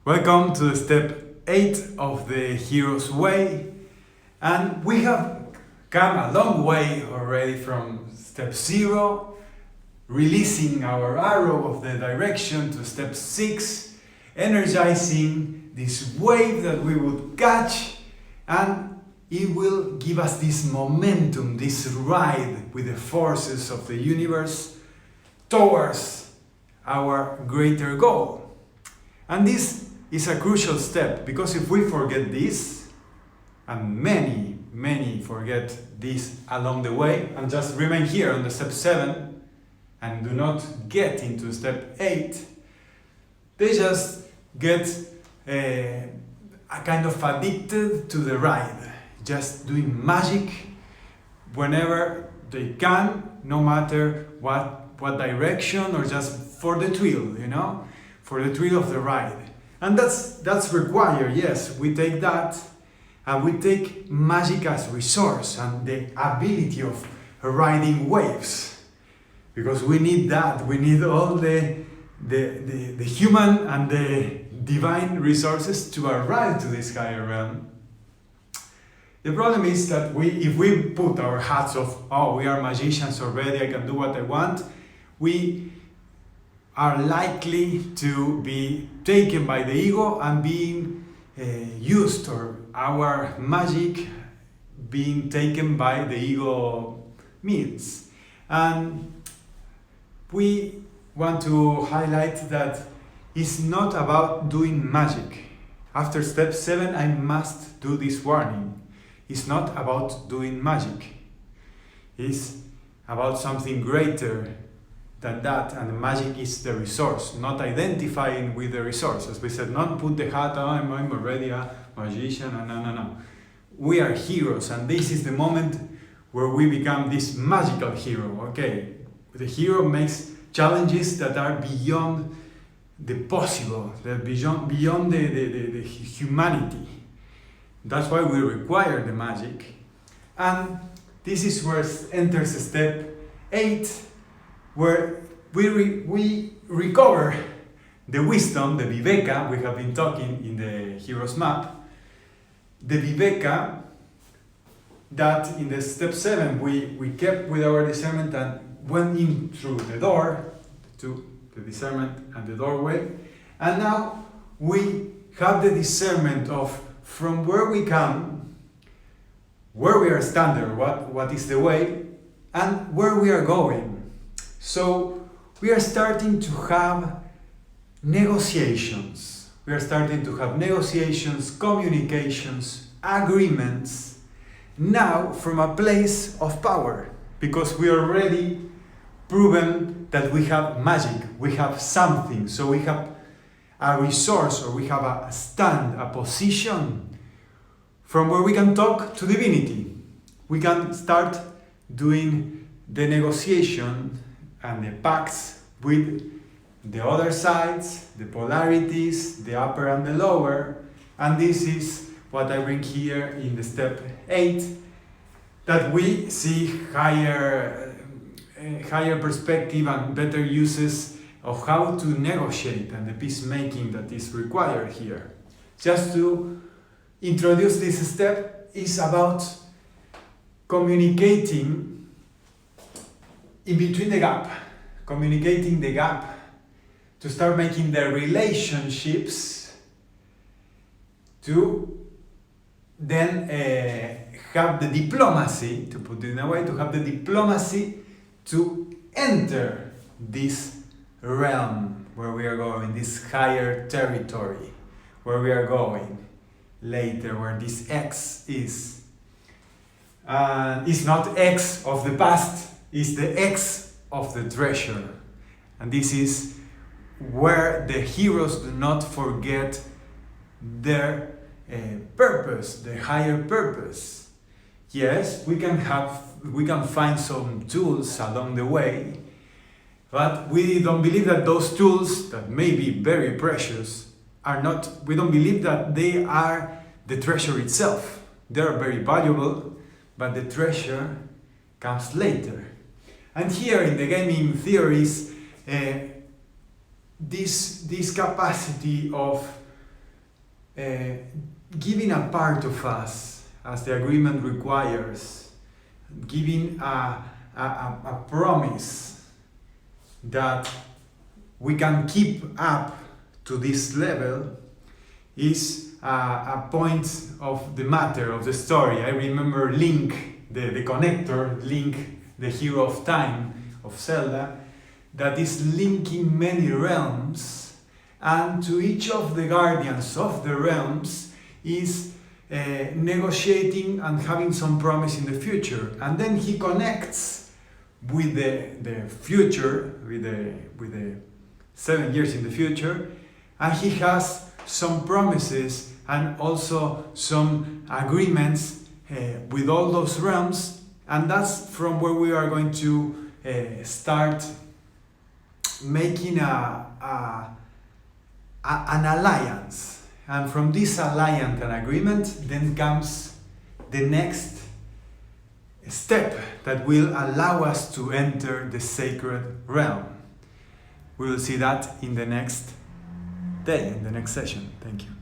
Welcome to step 8 of the Hero's Way, and we have come a long way already from step 0, releasing our arrow of the direction, to step 6, energizing this wave that we would catch, and it will give us this momentum, this ride with the forces of the universe towards our greater goal. And this is a crucial step, because if we forget this, and many forget this along the way and just remain here on the step 7 and do not get into step 8, they just get a kind of addicted to the ride, just doing magic whenever they can, no matter what direction, or just for the thrill, for the thrill of the ride. And that's required, yes, we take that, and we take magic as resource and the ability of riding waves, because we need that. We need all the human and the divine resources to arrive to this higher realm. The problem is that if we put our hats of, we are magicians already, I can do what I want, we are likely to be taken by the ego and being used, or our magic being taken by the ego means. And we want to highlight that it's not about doing magic. After step 7, I must do this warning. It's not about doing magic. It's about something greater than that, and the magic is the resource, not identifying with the resource. As we said, not put the hat on, I'm already a magician, no. We are heroes, and this is the moment where we become this magical hero, okay? The hero makes challenges that are beyond the possible, that beyond the humanity. That's why we require the magic. And this is where enters step 8, where we recover the wisdom, the Viveka. We have been talking in the Hero's Map. The Viveka that in the step 7 we kept with our discernment and went in through the door, to the discernment and the doorway. And now we have the discernment of from where we come, where we are standing, what is the way, and where we are going. So we are starting to have negotiations. We are starting to have negotiations, communications, agreements, now from a place of power, because we already proven that we have magic, we have something, so we have a resource, or we have a stand, a position from where we can talk to divinity. We can start doing the negotiation and the pacts with the other sides, the polarities, the upper and the lower. And this is what I bring here in the step 8, that we see higher perspective and better uses of how to negotiate, and the peacemaking that is required here. Just to introduce this step is about communicating in between the gap, communicating the gap, to start making the relationships, to then have the diplomacy, to put it in a way, to have the diplomacy to enter this realm where we are going, this higher territory where we are going later, where this X is. It's not X of the past, is the X of the treasure. And this is where the heroes do not forget their purpose, the higher purpose. Yes, we can find some tools along the way, but we don't believe that those tools, that may be very precious, we don't believe that they are the treasure itself. They are very valuable, but the treasure comes later. And here in the gaming theories, this capacity of giving a part of us, as the agreement requires, giving a promise that we can keep up to this level, is a point of the matter of the story. I remember Link, the connector, Link, the hero of time of Zelda, that is linking many realms, and to each of the guardians of the realms is negotiating and having some promise in the future. And then he connects with the future, with the 7 years in the future, and he has some promises and also some agreements with all those realms, and that's from where we are going to start making an alliance. And from this alliance and agreement then comes the next step that will allow us to enter the sacred realm. We will see that in the next day, in the next session. Thank you.